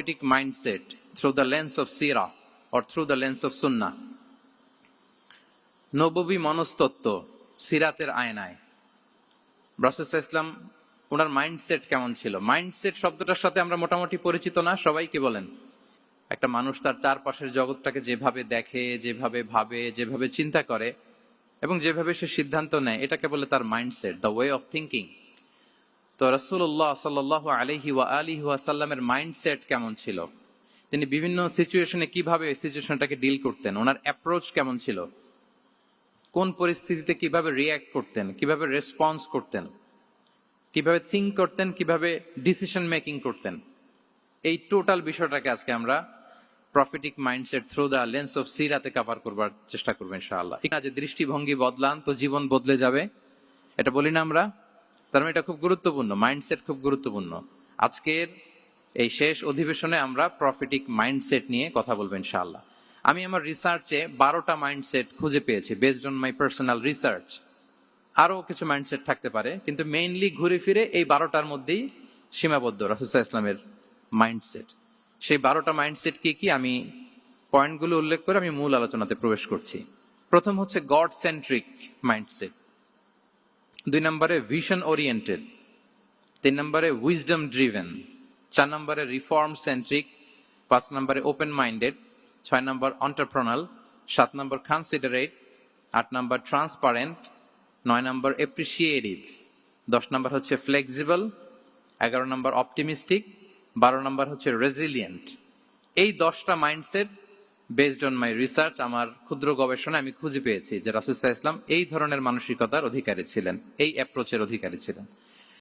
prophetic mindset through the lens of Sirah or through the lens of Sunnah. নববী মনস্তত্ত্ব সিরাতের আয়নায় রাসূল সাল্লাল্লাহু আলাইহি ওয়াসাল্লাম ওনার মাইন্ডসেট কেমন ছিল? মাইন্ডসেট শব্দটার সাথে আমরা মোটামুটি পরিচিত না? সবাইকে বলেন, একটা মানুষ তার চারপাশের জগৎটাকে যেভাবে দেখে, যেভাবে ভাবে, যেভাবে চিন্তা করে এবং যেভাবে সে সিদ্ধান্ত নেয়, এটাকে বলে তার mindset, the way of thinking. তো রাসূলুল্লাহ সাল্লাল্লাহু আলাইহি ওয়া আলিহি ওয়াসাল্লামের মাইন্ডসেট কেমন ছিল? তিনি বিভিন্ন সিচুয়েশনে কিভাবে সিচুয়েশনটাকে ডিল করতেন? ওনার অ্যাপ্রোচ কেমন ছিল? কোন পরিস্থিতিতে কিভাবে রিয়্যাক্ট করতেন, কিভাবে রেসপন্স করতেন, কিভাবে থিঙ্ক করতেন, কিভাবে ডিসিশন মেকিং করতেন, এই টোটাল বিষয়টাকে আজকে আমরা prophetic mindset through the lens of সিরাতে কভার করবার চেষ্টা করবো ইনশাআল্লাহ। যে দৃষ্টিভঙ্গি বদলান তো জীবন বদলে যাবে, এটা বলি না আমরা? তার মানে এটা খুব গুরুত্বপূর্ণ, মাইন্ডসেট খুব গুরুত্বপূর্ণ। আজকের এই শেষ অধিবেশনে আমরা প্রফেটিক মাইন্ডসেট নিয়ে কথা বলবো ইনশাআল্লাহ। আমি আমার রিসার্চে 12টা মাইন্ডসেট খুঁজে পেয়েছি, based on my personal research. আরো কিছু মাইন্ডসেট থাকতে পারে, কিন্তু মেইনলি ঘুরে ফিরে এই 12টার মধ্যেই সীমাবদ্ধ রাসূল সাল্লাল্লাহু আলাইহি ওয়াসাল্লামের মাইন্ডসেট। সেই 12টা মাইন্ডসেট কি কি, আমি পয়েন্টগুলো উল্লেখ করে আমি মূল আলোচনাতে প্রবেশ করছি। প্রথম হচ্ছে গড সেন্ট্রিক মাইন্ডসেট, 2 নম্বরে ভিশন ওরিয়েন্টেড, 3 নম্বরে উইজডম ড্রিভেন, 4 নম্বরে রিফর্ম সেন্ট্রিক, 5 নম্বরে ওপেন মাইন্ডেড, 6 নম্বর এন্টারপ্রেনাল, 7 নম্বর কনসিডারেট, 8 নম্বর ট্রান্সপারেন্ট, 9 নম্বর এপ্রিসিয়েটিভ, 10 নম্বর হচ্ছে ফ্লেক্সিবল, 11 নম্বর অপটিমিস্টিক, 12 নম্বর হচ্ছে রেজিলিয়েন্ট। এই 10টা mindset based on my research, আমার ক্ষুদ্র গবেষণা আমি খুঁজে পেয়েছি যে রাসূল সাল্লাল্লাহু আলাইহি ওয়াসাল্লাম এই ধরনের মানসিকতার অধিকারী ছিলেন, এই অ্যাপ্রোচের অধিকারী ছিলেন।